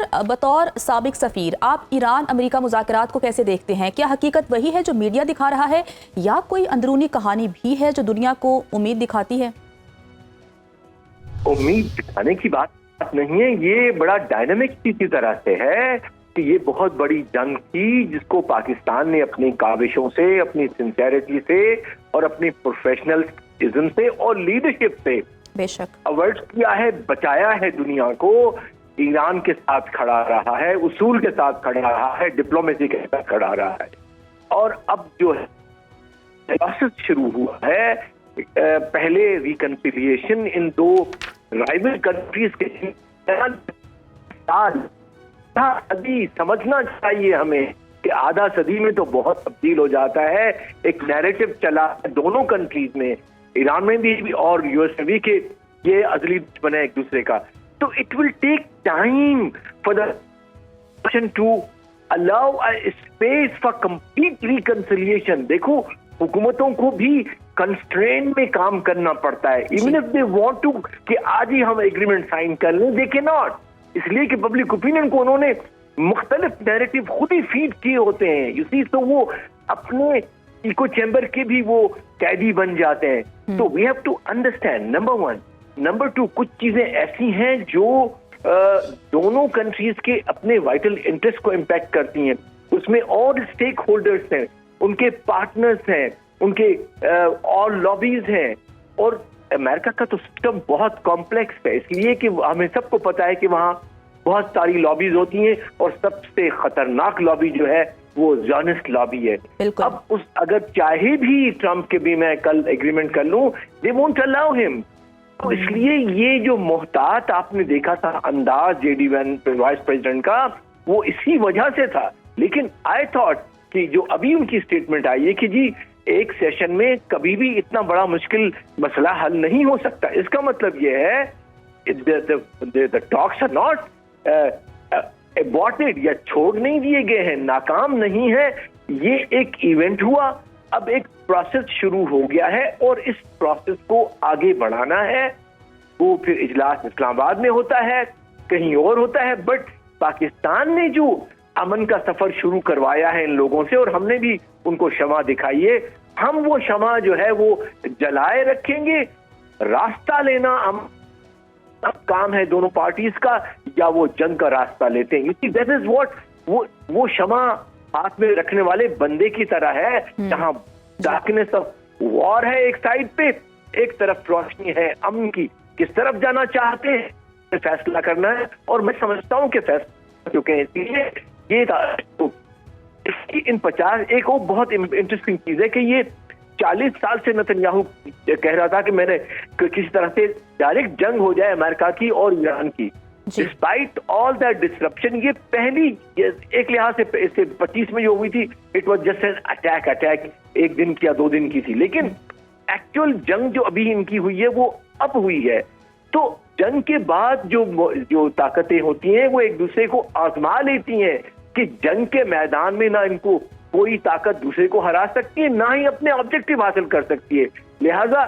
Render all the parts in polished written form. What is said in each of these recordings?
Sir, बतौर साबिक सफीर आप ईरान अमेरिका मुज़ाकरात को कैसे देखते हैं? क्या हकीकत वही है जो मीडिया दिखा रहा है या कोई अंदरूनी कहानी भी है जो दुनिया को उम्मीद दिखाती है? उम्मीद दिखाने की बात नहीं है, ये बड़ा डायनामिक की तरह से है कि ये बहुत बड़ी जंग थी जिसको पाकिस्तान ने अपनी काविशों से, अपनी सिंसेरिटी से और अपनी प्रोफेशनलिज्म से और लीडरशिप से बेशक अवर्ट किया है, बचाया है दुनिया को। ईरान के साथ खड़ा रहा है, उसूल के साथ खड़ा रहा है, डिप्लोमेसी के साथ खड़ा रहा है। और अब जो है प्रोसेस शुरू हुआ है, पहले रिकंसिलिएशन इन दो राइवल कंट्रीज के अभी समझना चाहिए हमें कि आधा सदी में तो बहुत तब्दील हो जाता है। एक नैरेटिव चला है दोनों कंट्रीज में, ईरान में भी और यूएस में भी, कि ये अजली दुश्मन है एक दूसरे का। तो it will take time for the to allow a space for complete reconciliation. देखो, हुकूमतों को भी कंस्ट्रेन में काम करना पड़ता है। Even if they want to कि आज ही हम एग्रीमेंट साइन कर लें, दे कैन नॉट, इसलिए कि पब्लिक ओपिनियन को उन्होंने मुख्तलिफ नैरेटिव खुद ही फीड किए होते हैं। यू सी, तो वो अपने इको चैम्बर के भी वो कैदी बन जाते हैं। तो we have to understand, number one. Number two, कुछ चीजें ऐसी हैं जो दोनों कंट्रीज के अपने वाइटल इंटरेस्ट को इम्पैक्ट करती हैं। उसमें और स्टेक होल्डर्स हैं, उनके पार्टनर्स हैं, उनके और लॉबीज हैं। और अमेरिका का तो सिस्टम बहुत कॉम्प्लेक्स है, इसलिए कि हमें सबको पता है कि वहाँ बहुत सारी लॉबीज होती हैं और सबसे खतरनाक लॉबी जो है वो ज़ियोनिस्ट लॉबी है। अब उस अगर चाहे भी ट्रम्प के भी मैं कल एग्रीमेंट कर लूं, दे वोंट अलाउ हिम। तो इसलिए ये जो मोहतात आपने देखा था अंदाज जेडी वाइस प्रेसिडेंट का, वो इसी वजह से था। लेकिन आई थॉट कि जो अभी उनकी स्टेटमेंट आई है कि जी एक सेशन में कभी भी इतना बड़ा मुश्किल मसला हल नहीं हो सकता, इसका मतलब ये है the talks are not aborted या छोड़ नहीं दिए गए हैं, नाकाम नहीं है। ये एक इवेंट हुआ, अब एक प्रोसेस शुरू हो गया है और इस प्रोसेस को आगे बढ़ाना है। वो फिर इजलास इस्लामाबाद में होता है, कहीं और होता है, बट पाकिस्तान ने जो अमन का सफर शुरू करवाया है इन लोगों से, और हमने भी उनको क्षमा दिखाई है, हम वो क्षमा जो है वो जलाए रखेंगे। रास्ता लेना अब काम है दोनों पार्टीज का, या वो जंग का रास्ता लेते हैं। You see, that is what वो क्षमा हाथ में रखने वाले बंदे की तरह है, जहां डार्कनेस ऑफ वॉर है एक साइड पे, एक तरफ रोशनी है अमन की। किस तरफ जाना चाहते हैं फैसला करना है, और मैं समझता हूं कि फैसला चुके हैं। इसलिए ये तो इन 50 एक और बहुत इंटरेस्टिंग चीज है कि ये 40 साल से नेतन्याहू कह रहा था कि मैंने किसी तरह से डायरेक्ट जंग हो जाए अमेरिका की और ईरान की। डिस्पाइट ऑल दैट डिसरप्शन, ये पहली एक लिहाज से इससे 25 में जो हुई थी, it was just an attack एक दिन की या 2 दिन की थी। लेकिन एक्चुअल जंग जो अभी इनकी हुई है वो अब हुई है। तो जंग के बाद जो ताकतें होती हैं वो एक दूसरे को आजमा लेती हैं कि जंग के मैदान में ना इनको कोई ताकत दूसरे को हरा सकती है, ना ही अपने ऑब्जेक्टिव हासिल कर सकती है। लिहाजा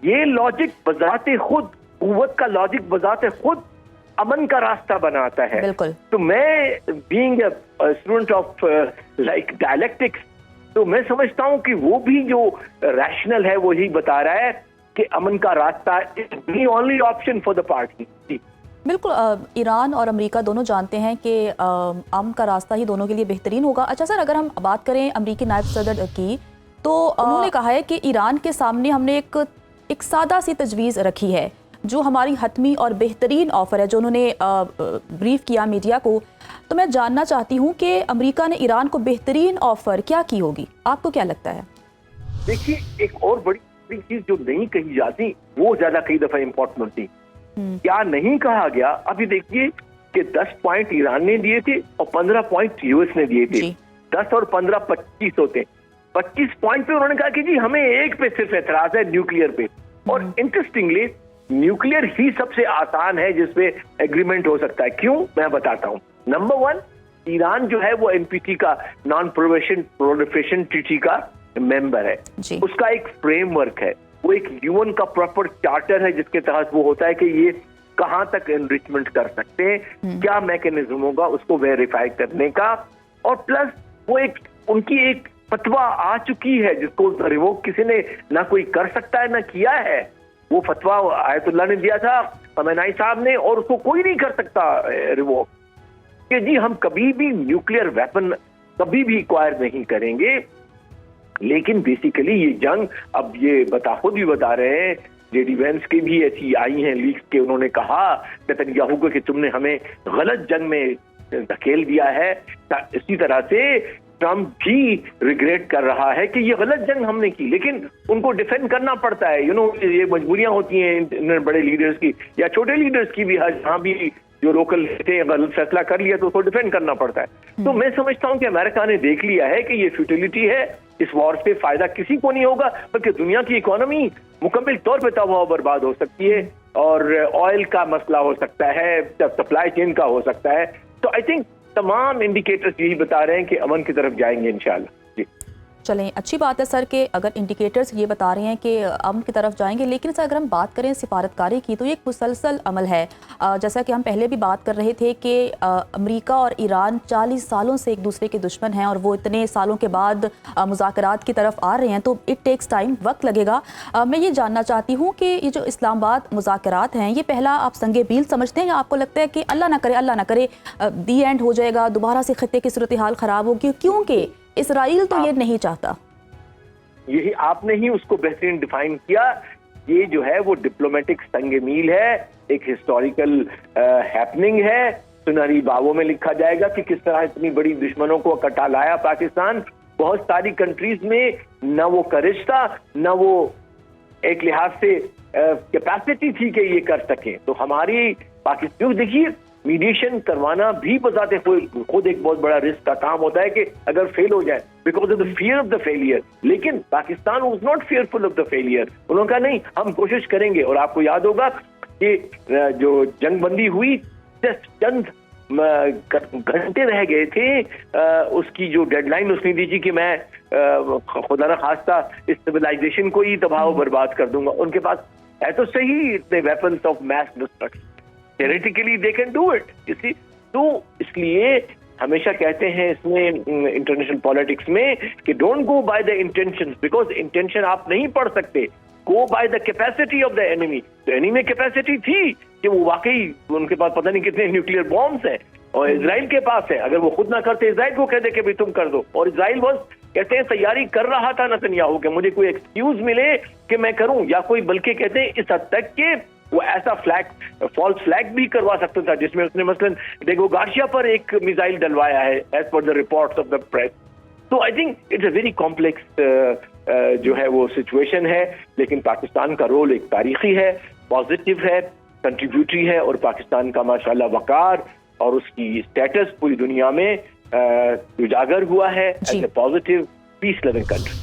ये लॉजिक बजाते खुद, कुव्वत का लॉजिक बजाते खुद अमन का रास्ता बनाता है। तो मैं being a student of like dialectics, तो मैं समझता हूं कि वो भी जो रैशनल है वो ही बता रहा है कि अमन का रास्ता is the only option for the party. बिल्कुल, ईरान और अमेरिका दोनों जानते हैं कि अमन का रास्ता ही दोनों के लिए बेहतरीन होगा। अच्छा सर, अगर हम बात करें अमेरिकी नायब सदर की, तो उन्होंने कहा है कि ईरान के सामने हमने एक सादा सी तजवीज़ रखी है, जो हमारी हतमी और बेहतरीन ऑफ़र है, जो उन्होंने ब्रीफ किया मीडिया को। तो मैं जानना चाहती हूँ कि अमेरिका ने ईरान को बेहतरीन ऑफ़र क्या की होगी, आपको क्या लगता है? देखिए, एक और बड़ी चीज जो नहीं कही जाती वो ज्यादा कई दफा इम्पोर्टेंट होती। क्या नहीं कहा गया, अभी देखिए कि 10 पॉइंट ईरान ने दिए थे और 15 पॉइंट यूएस ने दिए थे। 10 और 15 25 होते। 25 पॉइंट पे उन्होंने कहा कि जी हमें एक पे सिर्फ एतराज है, न्यूक्लियर पे। और इंटरेस्टिंगली न्यूक्लियर ही सबसे आसान है जिसपे एग्रीमेंट हो सकता है। क्यों, मैं बताता हूँ। नंबर 1, ईरान जो है वो एनपीटी का, नॉन प्रोलिफरेशन ट्रीटी का मेंबर है। उसका एक फ्रेमवर्क है, वो एक यूएन का प्रॉपर चार्टर है जिसके तहत वो होता है कि ये कहाँ तक एनरिचमेंट कर सकते हैं, क्या मैकेनिज्म होगा उसको वेरीफाई करने का। और प्लस वो उनकी एक फतवा आ चुकी है जिसको रिवोक किसी ने ना कोई कर सकता है ना किया है। वो फतवा आयतुल्लाह ने दिया था, खamenei साहब ने, और उसको कोई नहीं कर सकता रिवोक, कि जी हम कभी भी न्यूक्लियर वेपन कभी भी एक्वायर नहीं करेंगे। लेकिन बेसिकली ये जंग, अब ये खुद भी बता रहे हैं, जेडी वेंस के भी ऐसी आई हैं लीक्स के, उन्होंने कहा नेतन्याहू को कि तुमने हमें गलत जंग में धकेल दिया है। इसी तरह से ट्रम्प भी रिग्रेट कर रहा है कि ये गलत जंग हमने की, लेकिन उनको डिफेंड करना पड़ता है। ये मजबूरियां होती हैं बड़े लीडर्स की या छोटे लीडर्स की भी। जहां भी जो लोकल थे गलत फैसला कर लिया तो उसको डिफेंड करना पड़ता है। तो मैं समझता हूं कि अमेरिका ने देख लिया है कि ये फ्यूटिलिटी है, इस वॉर से फायदा किसी को नहीं होगा, बल्कि दुनिया की इकोनॉमी मुकम्मल तौर पे तबाह बर्बाद हो सकती है, और ऑयल का मसला हो सकता है, सप्लाई चेन का हो सकता है। तो आई थिंक तमाम इंडिकेटर्स यही बता रहे हैं कि अमन की तरफ जाएंगे इंशाल्लाह। जी चलें, अच्छी बात है सर कि अगर इंडिकेटर्स ये बता रहे हैं कि अमन की तरफ जाएंगे। लेकिन सर अगर हम बात करें सिफारतकारी की तो ये एक मुसलसल अमल है। जैसा कि हम पहले भी बात कर रहे थे कि अमेरिका और ईरान 40 सालों से एक दूसरे के दुश्मन हैं और वो इतने सालों के बाद मुज़ाकरात की तरफ आ रहे हैं, तो इट टेक्स टाइम, वक्त लगेगा। मैं ये जानना चाहती हूँ कि ये जो इस्लामाबाद मुज़ाकरात हैं, ये पहला आप संगे बील समझते हैं या आपको लगता है कि अल्लाह ना करे दी एंड हो जाएगा, दोबारा से खत्ते की सूरत हाल ख़राब होगी, क्योंकि इसराइल तो ये नहीं चाहता। यही आपने ही उसको बेहतरीन डिफाइन किया। ये जो है वो डिप्लोमेटिक संग मील है, एक हिस्टोरिकल हैपनिंग है। सुनहरी बाबों में लिखा जाएगा कि किस तरह इतनी बड़ी दुश्मनों को इकट्ठा लाया पाकिस्तान। बहुत सारी कंट्रीज में न वो करिश था, न वो एक लिहाज से कैपेसिटी थी कि ये कर सके। तो हमारी पाकिस्तान, देखिए मीडिएशन करवाना भी बताते खुद एक बहुत बड़ा रिस्क का काम होता है कि अगर फेल हो जाए because of the fear of the failure. लेकिन Pakistan was not fearful of the failure. उन्होंने कहा नहीं, हम कोशिश करेंगे। और आपको याद होगा कि जो जंगबंदी हुई, जस्ट चंद घंटे रह गए थे उसकी जो डेडलाइन उसने दी थी कि मैं खुदा न खास्ता इस सिविलाइजेशन को ही तबाह बर्बाद कर दूंगा। उनके पास है तो सही इतने weapons of mass destruction, theoretically they can do it, you see। तो इसलिए हमेशा कहते हैं इसमें इंटरनेशनल पॉलिटिक्स में कि don't go by the intentions, because intention आप नहीं पढ़ सकते। Go by the capacity of the enemy. तो एनिमी में कैपेसिटी थी कि वो वाकई, उनके पास पता नहीं कितने न्यूक्लियर बॉम्ब्स हैं, और इजराइल के पास है। अगर वो खुद ना करते, इजराइल को कह दे कि भाई तुम कर दो। और इजराइल बस कहते हैं तैयारी कर रहा था नेतन्याहू के, मुझे कोई एक्सक्यूज मिले कि मैं करूं, या कोई बल्कि कहते हैं इस हद तक के वो ऐसा फॉल्स फ्लैग भी करवा सकता था जिसमें उसने मसलन डेगो गार्शिया पर एक मिसाइल डलवाया है as per the reports of the press. तो I think it's a very complex जो है वो सिचुएशन है। लेकिन पाकिस्तान का रोल एक तारीखी है, पॉजिटिव है, कंट्रीब्यूटरी है, और पाकिस्तान का माशाल्लाह वकार और उसकी स्टेटस पूरी दुनिया में उजागर हुआ है as a positive peace loving country.